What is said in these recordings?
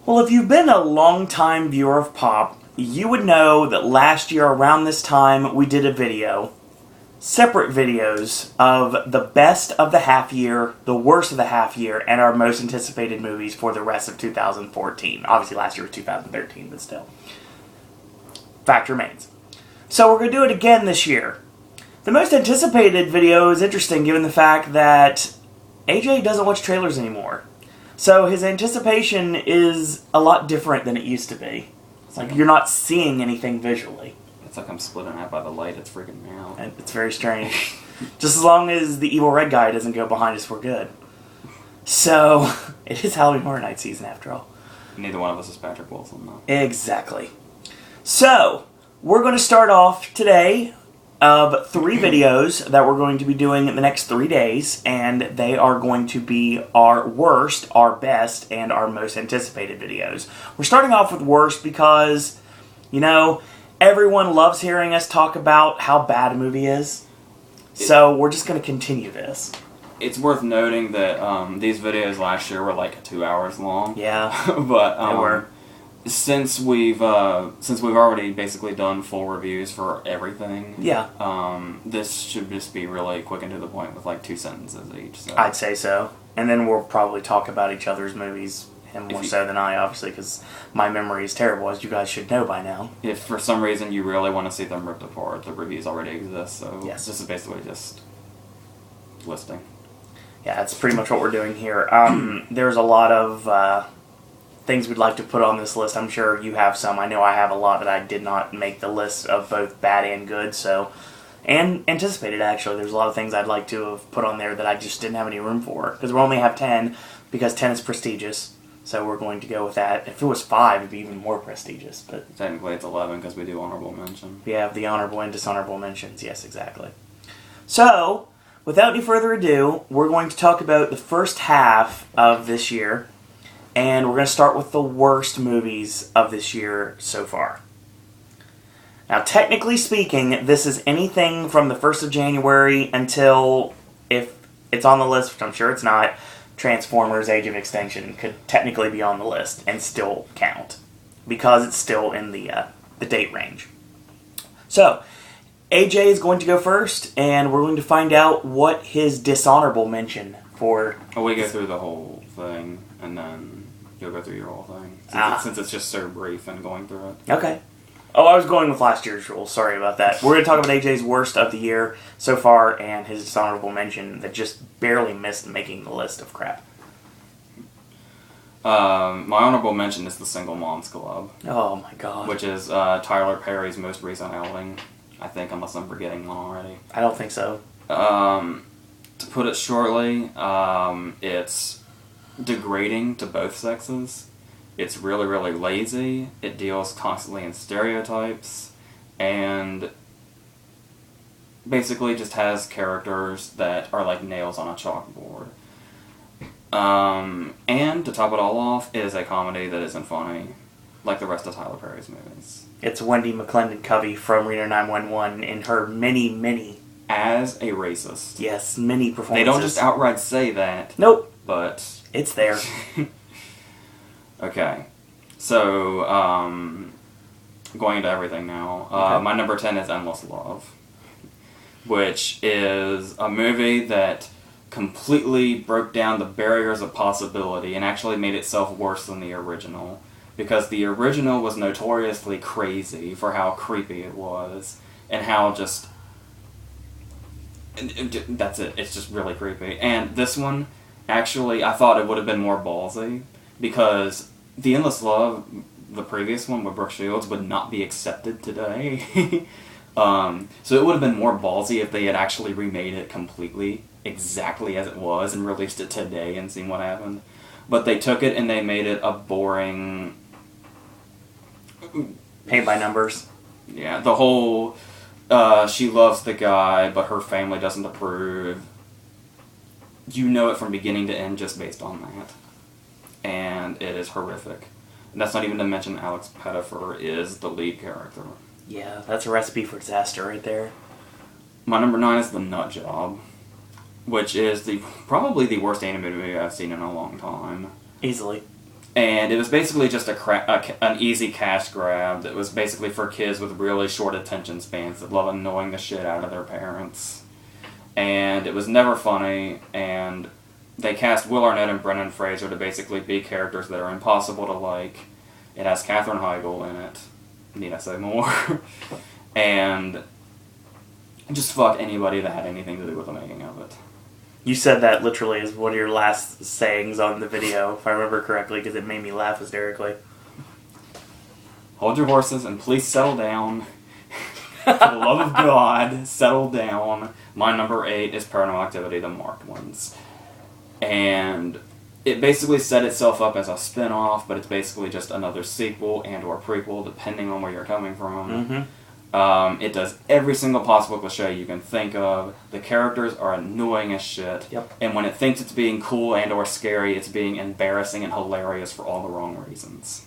Well, if you've been a long-time viewer of Pop, you would know that last year around this time we did a video, separate videos of the best of the half year, the worst of the half year, and our most anticipated movies for the rest of 2014. Obviously last year was 2013, but still. Fact remains. So we're going to do it again this year. The most anticipated video is interesting given the fact that AJ doesn't watch trailers anymore. So his anticipation is a lot different than it used to be. It's like you're not seeing anything visually. It's like I'm split in half by the light. It's freaking me out. And it's very strange. Just as long as the evil red guy doesn't go behind us, we're good. So, it is Halloween Horror Night season after all. Neither one of us is Patrick Wilson, though. Exactly. So, we're going to start off today of 3 videos that we're going to be doing in the next 3 days, and they are going to be our worst, our best, and our most anticipated videos. We're starting off with worst because, you know, everyone loves hearing us talk about how bad a movie is, so we're just going to continue this. It's worth noting that these videos last year were like 2 hours long. Yeah, but they were. Since we've already basically done full reviews for everything, this should just be really quick and to the point with like 2 sentences each. So. I'd say so, and then we'll probably talk about each other's movies, him more so than I, obviously, because my memory is terrible, as you guys should know by now. If for some reason you really want to see them ripped apart, the reviews already exist. So yes. This is basically just listing. Yeah, that's pretty much what we're doing here. There's a lot of things we'd like to put on this list. I'm sure you have some. I know I have a lot that I did not make the list of both bad and good, so... And anticipated, actually. There's a lot of things I'd like to have put on there that I just didn't have any room for. Because we only have 10, because 10 is prestigious. So we're going to go with that. If it was 5, it'd be even more prestigious. But technically it's 11, because we do honorable mention. We have the honorable and dishonorable mentions. Yes, exactly. So... without any further ado, we're going to talk about the first half of this year, and we're going to start with the worst movies of this year so far. Now, technically speaking, this is anything from the 1st of January until, if it's on the list, which I'm sure it's not, Transformers Age of Extinction could technically be on the list and still count, because it's still in the date range. So, AJ is going to go first, and we're going to find out what his dishonorable mention for... Oh, we go through the whole thing, and then you'll go through your whole thing. Since it's just so brief and going through it. Okay. Oh, I was going with last year's rules. Sorry about that. We're going to talk about AJ's worst of the year so far, and his dishonorable mention that just barely missed making the list of crap. My honorable mention is The Single Moms Club. Oh, my God. Which is Tyler Perry's most recent outing. I think, unless I'm forgetting one already. I don't think so. To put it shortly, it's degrading to both sexes. It's really, really lazy. It deals constantly in stereotypes. And basically just has characters that are like nails on a chalkboard. And to top it all off, is a comedy that isn't funny, like the rest of Tyler Perry's movies. It's Wendy McClendon-Covey from Reno 911 in her many... As a racist. Yes, many performances. They don't just outright say that. Nope. But... it's there. Okay. So, going into everything now. Okay. My number 10 is Endless Love. Which is a movie that completely broke down the barriers of possibility and actually made itself worse than the original. Because the original was notoriously crazy for how creepy it was, and how just... that's it. It's just really creepy. And this one, actually, I thought it would have been more ballsy, because The Endless Love, the previous one with Brooke Shields, would not be accepted today. So it would have been more ballsy if they had actually remade it completely, exactly as it was, and released it today and seen what happened. But they took it and they made it a boring... paint by numbers. Yeah, the whole... she loves the guy, but her family doesn't approve. You know it from beginning to end just based on that. And it is horrific. And that's not even to mention Alex Pettyfer is the lead character. Yeah, that's a recipe for disaster right there. My number 9 is The Nut Job, which is probably the worst animated movie I've seen in a long time. Easily. And it was basically just an easy cash grab that was basically for kids with really short attention spans that love annoying the shit out of their parents. And it was never funny, and they cast Will Arnett and Brendan Fraser to basically be characters that are impossible to like. It has Katherine Heigl in it. Need I say more? And just fuck anybody that had anything to do with the making of it. You said that literally as one of your last sayings on the video, if I remember correctly, because it made me laugh hysterically. Hold your horses and please settle down. For the love of God, settle down. My number 8 is Paranormal Activity, the marked ones. And it basically set itself up as a spin-off, but it's basically just another sequel and or prequel, depending on where you're coming from. Mm-hmm. It does every single possible cliche you can think of. The characters are annoying as shit. Yep. And when it thinks it's being cool and or scary, it's being embarrassing and hilarious for all the wrong reasons.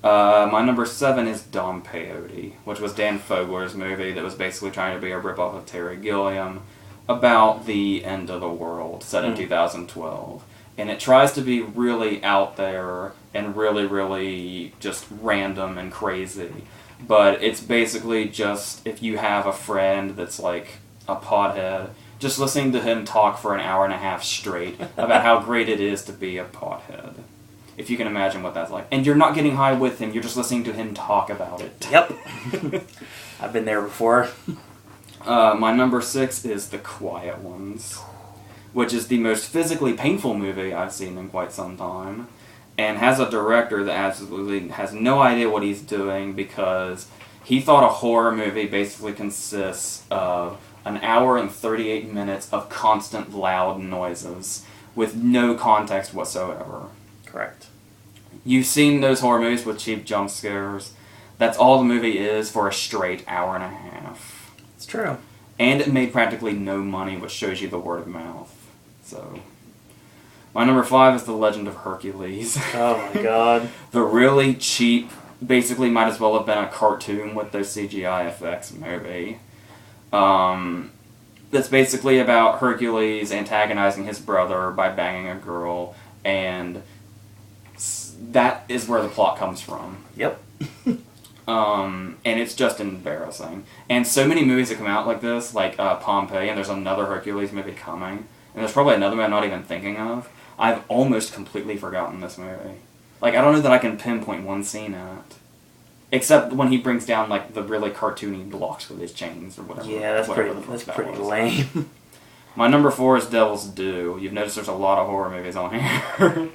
My number 7 is Dom Peyote, which was Dan Fogler's movie that was basically trying to be a ripoff of Terry Gilliam about the end of the world, set in 2012. And it tries to be really out there and really, really just random and crazy. But it's basically just, if you have a friend that's like a pothead, just listening to him talk for an hour and a half straight about how great it is to be a pothead. If you can imagine what that's like. And you're not getting high with him, you're just listening to him talk about it. Yep. I've been there before. My number 6 is The Quiet Ones, which is the most physically painful movie I've seen in quite some time, and has a director that absolutely has no idea what he's doing, because he thought a horror movie basically consists of an hour and 38 minutes of constant loud noises with no context whatsoever. Correct. You've seen those horror movies with cheap jump scares. That's all the movie is for a straight hour and a half. It's true. And it made practically no money, which shows you the word of mouth. So, my number 5 is The Legend of Hercules. Oh my god. The really cheap, basically might as well have been a cartoon with those CGI effects movie. That's basically about Hercules antagonizing his brother by banging a girl, and that is where the plot comes from. Yep. And it's just embarrassing. And so many movies that come out like this, like Pompei, and there's another Hercules movie coming, and there's probably another one I'm not even thinking of. I've almost completely forgotten this movie. Like, I don't know that I can pinpoint one scene in it. Except when he brings down, like, the really cartoony blocks with his chains or whatever. Yeah, that's pretty lame. My number 4 is Devil's Due. You've noticed there's a lot of horror movies on here.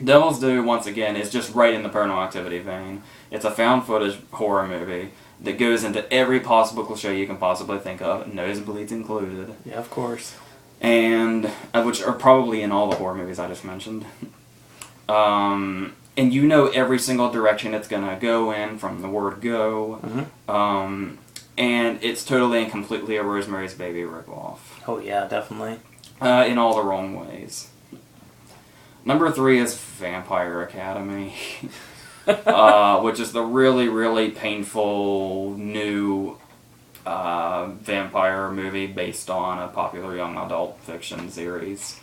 Devil's Due, once again, is just right in the Paranormal Activity vein. It's a found footage horror movie that goes into every possible cliche you can possibly think of, nosebleeds included. Yeah, of course. And, which are probably in all the horror movies I just mentioned. And you know every single direction it's going to go in from the word go. Mm-hmm. And it's totally and completely a Rosemary's Baby ripoff. Oh yeah, definitely. In all the wrong ways. Number 3 is Vampire Academy, which is the really, really painful new vampire movie based on a popular young adult fiction series.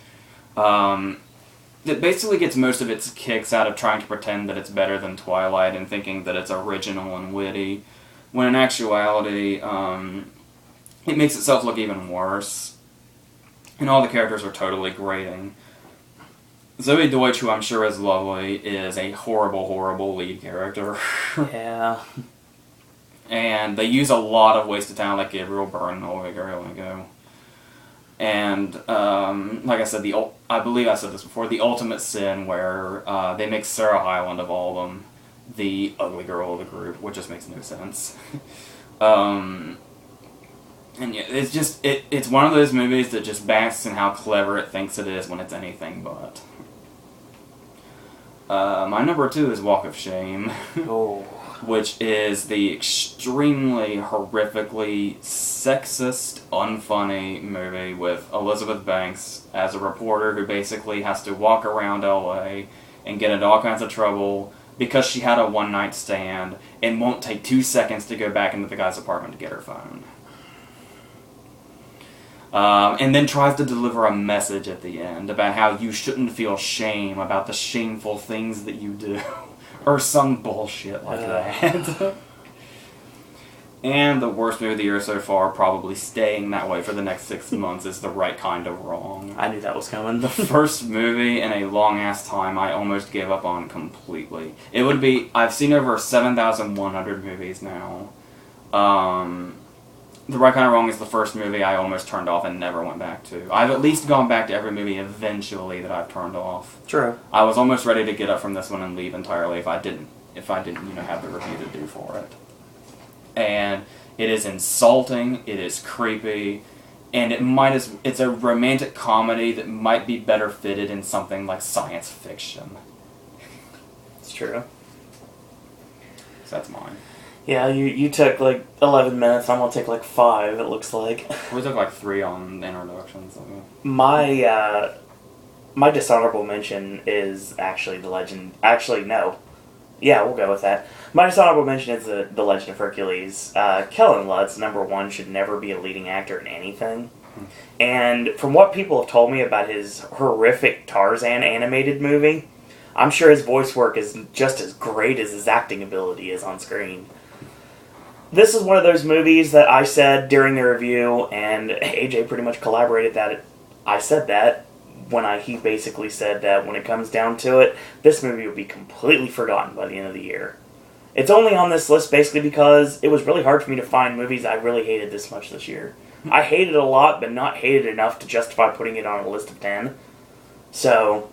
That basically gets most of its kicks out of trying to pretend that it's better than Twilight and thinking that it's original and witty, when in actuality, it makes itself look even worse. And all the characters are totally grating. Zoe Deutsch, who I'm sure is lovely, is a horrible, horrible lead character. Yeah. And they use a lot of wasted talent, like Gabriel Byrne and Olga Erlingo. And, like I said, I believe I said this before, the ultimate sin where they make Sarah Hyland, of all of them, the ugly girl of the group, which just makes no sense. And yeah, it's just, it's one of those movies that just basks in how clever it thinks it is when it's anything but. My number 2 is Walk of Shame. Oh. Which is the extremely horrifically sexist, unfunny movie with Elizabeth Banks as a reporter who basically has to walk around LA and get into all kinds of trouble because she had a one-night stand and won't take 2 seconds to go back into the guy's apartment to get her phone. And then tries to deliver a message at the end about how you shouldn't feel shame about the shameful things that you do. Or some bullshit like that. And the worst movie of the year so far, probably staying that way for the next 6 months, is The Right Kind of Wrong. I knew that was coming. The first movie in a long-ass time I almost gave up on completely. It would be... I've seen over 7,100 movies now. The Right Kind of Wrong is the first movie I almost turned off and never went back to. I've at least gone back to every movie eventually that I've turned off. True. I was almost ready to get up from this one and leave entirely if I didn't, have the review to do for it. And it is insulting, it is creepy, and it's a romantic comedy that might be better fitted in something like science fiction. It's true. So that's mine. Yeah, you took like 11 minutes, I'm going to take like 5, it looks like. We took like 3 on the introduction. So. My dishonorable mention is actually The Legend... Actually, no. Yeah, we'll go with that. My dishonorable mention is the Legend of Hercules. Kellen Lutz, number 1, should never be a leading actor in anything. And from what people have told me about his horrific Tarzan animated movie, I'm sure his voice work is just as great as his acting ability is on screen. This is one of those movies that I said during the review, and AJ pretty much collaborated that I said that when he basically said that when it comes down to it, this movie will be completely forgotten by the end of the year. It's only on this list basically because it was really hard for me to find movies I really hated this much this year. I hated it a lot, but not hated enough to justify putting it on a list of 10. So,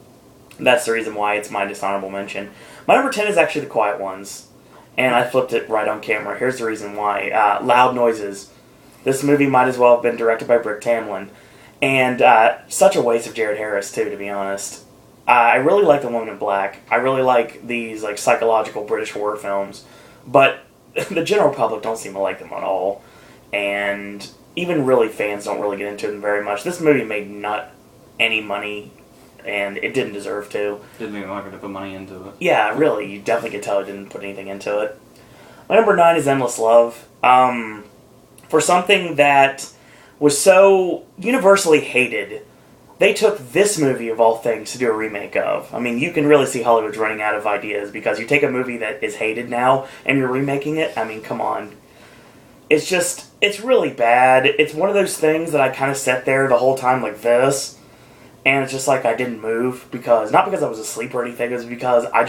that's the reason why it's my dishonorable mention. My number 10 is actually The Quiet Ones. And I flipped it right on camera. Here's the reason why. Loud Noises. This movie might as well have been directed by Brick Tamland. And such a waste of Jared Harris, too, to be honest. I really like The Woman in Black. I really like these like psychological British horror films. But the general public don't seem to like them at all. And even really fans don't really get into them very much. This movie made not any money, and it didn't deserve to. Didn't even like her to put money into it. Yeah, really. You definitely could tell it didn't put anything into it. My number 9 is Endless Love. For something that was so universally hated, they took this movie, of all things, to do a remake of. I mean, you can really see Hollywood's running out of ideas, because you take a movie that is hated now, and you're remaking it. I mean, come on. It's really bad. It's one of those things that I kind of sat there the whole time like this, and it's just like I didn't move, not because I was asleep or anything, it was because I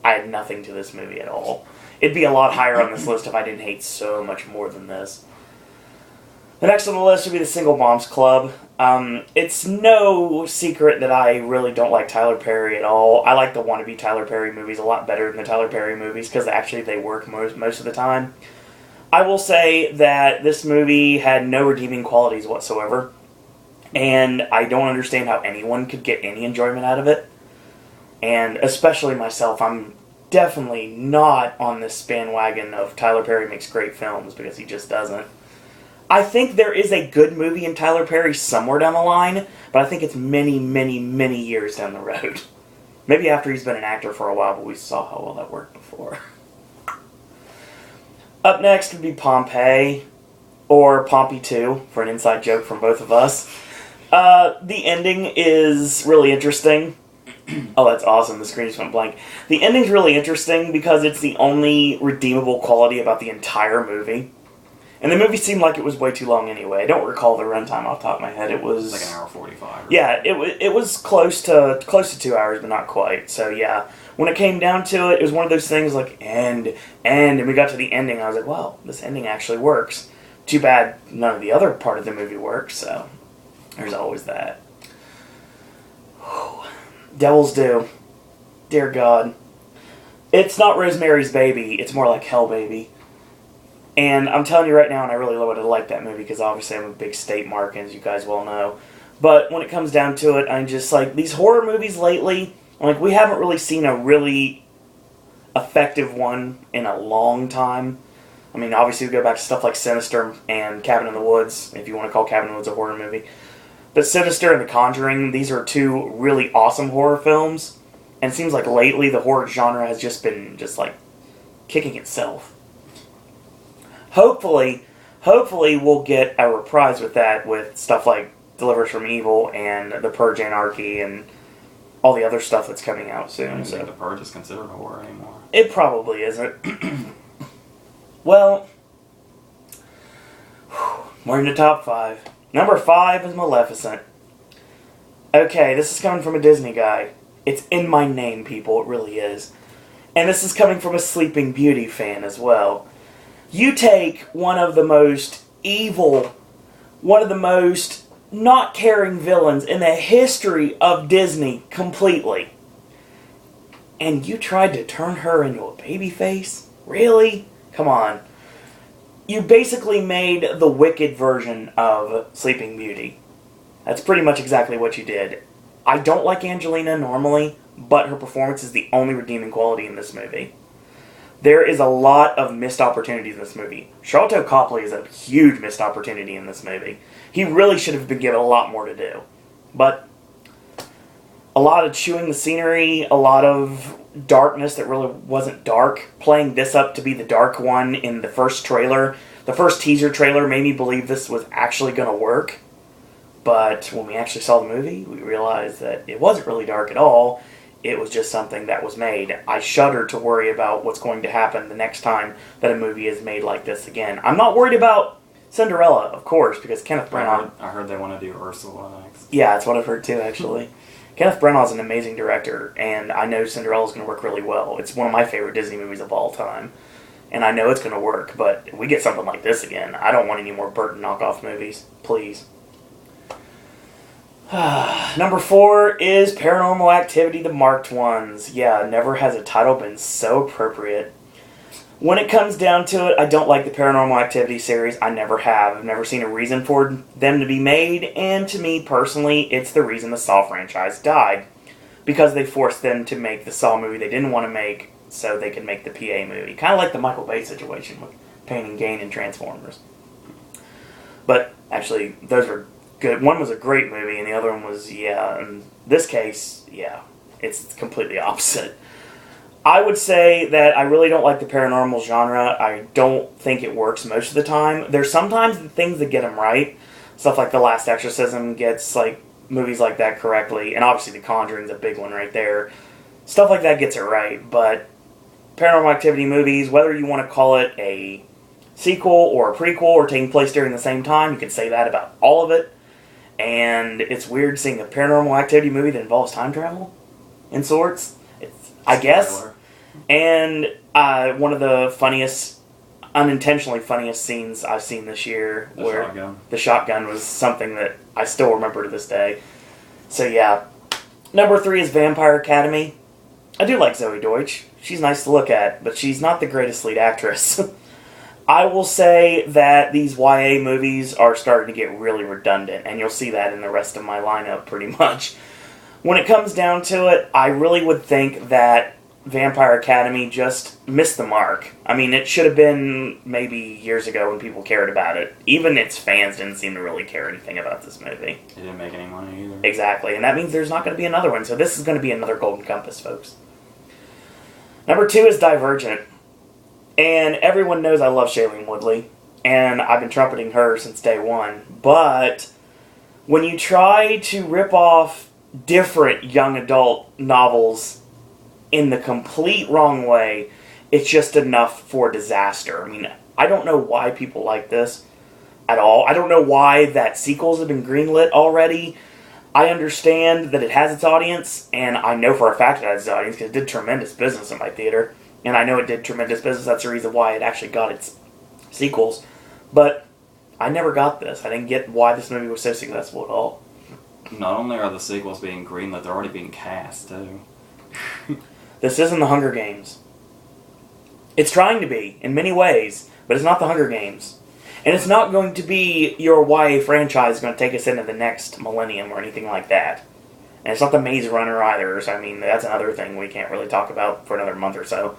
had nothing to this movie at all. It'd be a lot higher on this list if I didn't hate so much more than this. The next on the list would be The Single Moms Club. It's no secret that I really don't like Tyler Perry at all. I like the wannabe Tyler Perry movies a lot better than the Tyler Perry movies, because actually they work most of the time. I will say that this movie had no redeeming qualities whatsoever, and I don't understand how anyone could get any enjoyment out of it. And especially myself, I'm definitely not on this bandwagon of Tyler Perry makes great films, because he just doesn't. I think there is a good movie in Tyler Perry somewhere down the line, but I think it's many, many, many years down the road. Maybe after he's been an actor for a while, but we saw how well that worked before. Up next would be Pompei, or Pompey 2, for an inside joke from both of us. The ending is really interesting. Oh, that's awesome. The screen just went blank. The ending's really interesting because it's the only redeemable quality about the entire movie. And the movie seemed like it was way too long anyway. I don't recall the runtime off the top of my head. It was like an hour 45. Yeah, it was close to 2 hours, but not quite. So yeah, when it came down to it, it was one of those things like and we got to the ending. I was like, wow, this ending actually works. Too bad none of the other part of the movie works. So there's always that. Devil's Due. Dear God, it's not Rosemary's Baby. It's more like Hell Baby. And I'm telling you right now, and I really would have liked that movie, because obviously I'm a big state mark, as you guys well know. But when it comes down to it, I'm just like, these horror movies lately, like, we haven't really seen a really effective one in a long time. I mean, obviously we go back to stuff like Sinister and Cabin in the Woods, if you want to call Cabin in the Woods a horror movie. But Sinister and The Conjuring, these are 2 really awesome horror films. And it seems like lately the horror genre has just been kicking itself. Hopefully, Hopefully we'll get a reprise with that, with stuff like Deliver Us From Evil and The Purge Anarchy and all the other stuff that's coming out I soon. don't So think The Purge is considered a horror anymore. it probably isn't. Well, we're in the top 5. Number 5 is Maleficent. Okay, this is coming from a Disney guy. It's in my name, people. It really is. And this is coming from a Sleeping Beauty fan as well. You take one of the most evil, one of the most not caring villains in the history of Disney completely, and you tried to turn her into a baby face? Really? Come on. You basically made the wicked version of Sleeping Beauty. That's pretty much exactly what you did. I don't like Angelina normally, but her performance is the only redeeming quality in this movie. There is a lot of missed opportunities in this movie. Sharlto Copley is a huge missed opportunity in this movie. He really should have been given a lot more to do. But a lot of chewing the scenery, a lot of darkness that really wasn't dark. Playing this up to be the dark one in the first trailer. The first teaser trailer made me believe this was actually going to work. But when we actually saw the movie, we realized that it wasn't really dark at all. It was just something that was made. I shudder to worry about what's going to happen the next time that a movie is made like this again. I'm not worried about Cinderella, of course, because Kenneth Branagh... I heard they want to do Ursula next. Yeah, that's what I've heard too, actually. Kenneth Branagh's an amazing director, and I know Cinderella's going to work really well. It's one of my favorite Disney movies of all time. And I know it's going to work, but if we get something like this again, I don't want any more Burton knockoff movies. Please. Number 4 is Paranormal Activity, the marked ones. Yeah, never has a title been so appropriate. When it comes down to it, I don't like the Paranormal Activity series. I never have. I've never seen a reason for them to be made, and to me, personally, it's the reason the Saw franchise died. Because they forced them to make the Saw movie they didn't want to make, so they could make the PA movie. Kind of like the Michael Bay situation with Pain and Gain and Transformers. But, actually, those were good. One was a great movie, and the other one was, yeah. In this case, yeah, it's completely opposite. I would say that I really don't like the paranormal genre. I don't think it works most of the time. There's sometimes the things that get them right. Stuff like The Last Exorcism gets like movies like that correctly, and obviously The Conjuring's a big one right there. Stuff like that gets it right, but Paranormal Activity movies, whether you want to call it a sequel or a prequel or taking place during the same time, you can say that about all of it. And it's weird seeing a Paranormal Activity movie that involves time travel, in sorts. I guess. And one of the funniest, unintentionally funniest scenes I've seen this year, where the shotgun was something that I still remember to this day. So yeah. Number 3 is Vampire Academy. I do like Zoe Deutsch. She's nice to look at, but she's not the greatest lead actress. I will say that these YA movies are starting to get really redundant, and you'll see that in the rest of my lineup pretty much. When it comes down to it, I really would think that Vampire Academy just missed the mark. I mean, it should have been maybe years ago when people cared about it. Even its fans didn't seem to really care anything about this movie. It didn't make any money either. Exactly, and that means there's not going to be another one, so this is going to be another Golden Compass, folks. Number 2 is Divergent. And everyone knows I love Shailene Woodley, and I've been trumpeting her since day one. But when you try to rip off different young adult novels in the complete wrong way, it's just enough for disaster. I mean, I don't know why people like this at all. I don't know why that sequels have been greenlit already. I understand that it has its audience, and I know for a fact it has its audience because it did tremendous business in my theater. And I know it did tremendous business. That's the reason why it actually got its sequels. But I never got this. I didn't get why this movie was so successful at all. Not only are the sequels being greenlit, they're already being cast, too. This isn't the Hunger Games. It's trying to be, in many ways, but it's not the Hunger Games. And it's not going to be your YA franchise going to take us into the next millennium or anything like that. And it's not the Maze Runner either, so I mean, that's another thing we can't really talk about for another month or so.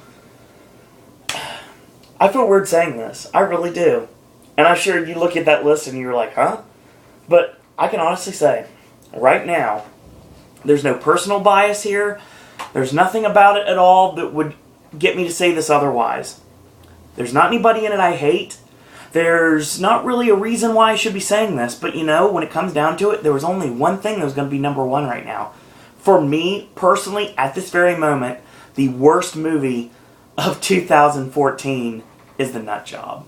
I feel weird saying this. I really do. And I'm sure you look at that list and you're like, huh? But I can honestly say, right now, there's no personal bias here. There's nothing about it at all that would get me to say this otherwise. There's not anybody in it I hate. There's not really a reason why I should be saying this, but you know, when it comes down to it, there was only one thing that was going to be number one right now. For me, personally, at this very moment, the worst movie of 2014 is The Nut Job.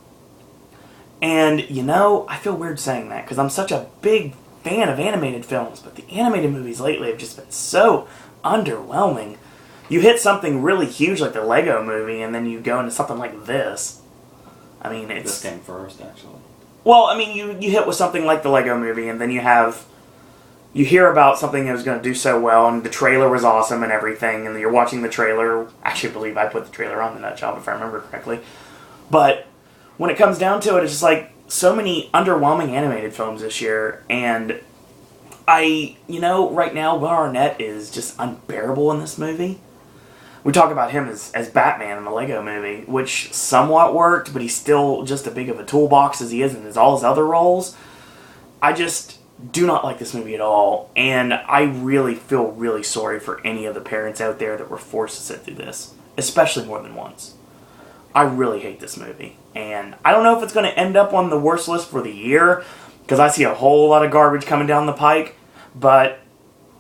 And, you know, I feel weird saying that, because I'm such a big fan of animated films, but the animated movies lately have just been so underwhelming. You hit something really huge like the Lego movie, and then you go into something like this. I mean, it's... This came first, actually. Well, I mean, you hit with something like the Lego movie, and then you hear about something that was going to do so well, and the trailer was awesome and everything, and you're watching the trailer. Actually, I believe I put the trailer on The Nut Job, if I remember correctly. But when it comes down to it, it's just like so many underwhelming animated films this year, and right now, Will Arnett is just unbearable in this movie. We talk about him as Batman in the Lego movie, which somewhat worked, but he's still just as big of a toolbox as he is in all his other roles. I just do not like this movie at all, and I really feel really sorry for any of the parents out there that were forced to sit through this, especially more than once. I really hate this movie, and I don't know if it's going to end up on the worst list for the year, because I see a whole lot of garbage coming down the pike, but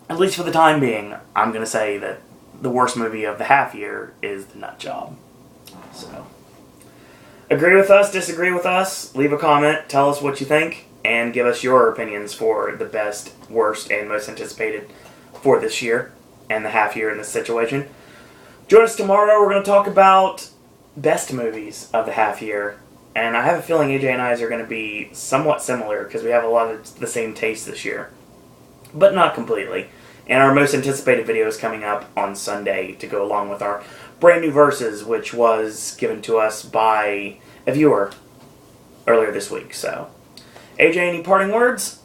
at least for the time being, I'm going to say that the worst movie of the half year is The Nut Job. So, agree with us, disagree with us, leave a comment, tell us what you think, and give us your opinions for the best, worst, and most anticipated for this year and the half year in this situation. Join us tomorrow. We're going to talk about best movies of the half year, and I have a feeling AJ and I are going to be somewhat similar because we have a lot of the same taste this year, but not completely. And our most anticipated video is coming up on Sunday to go along with our brand new Versus, which was given to us by a viewer earlier this week. So, AJ, any parting words?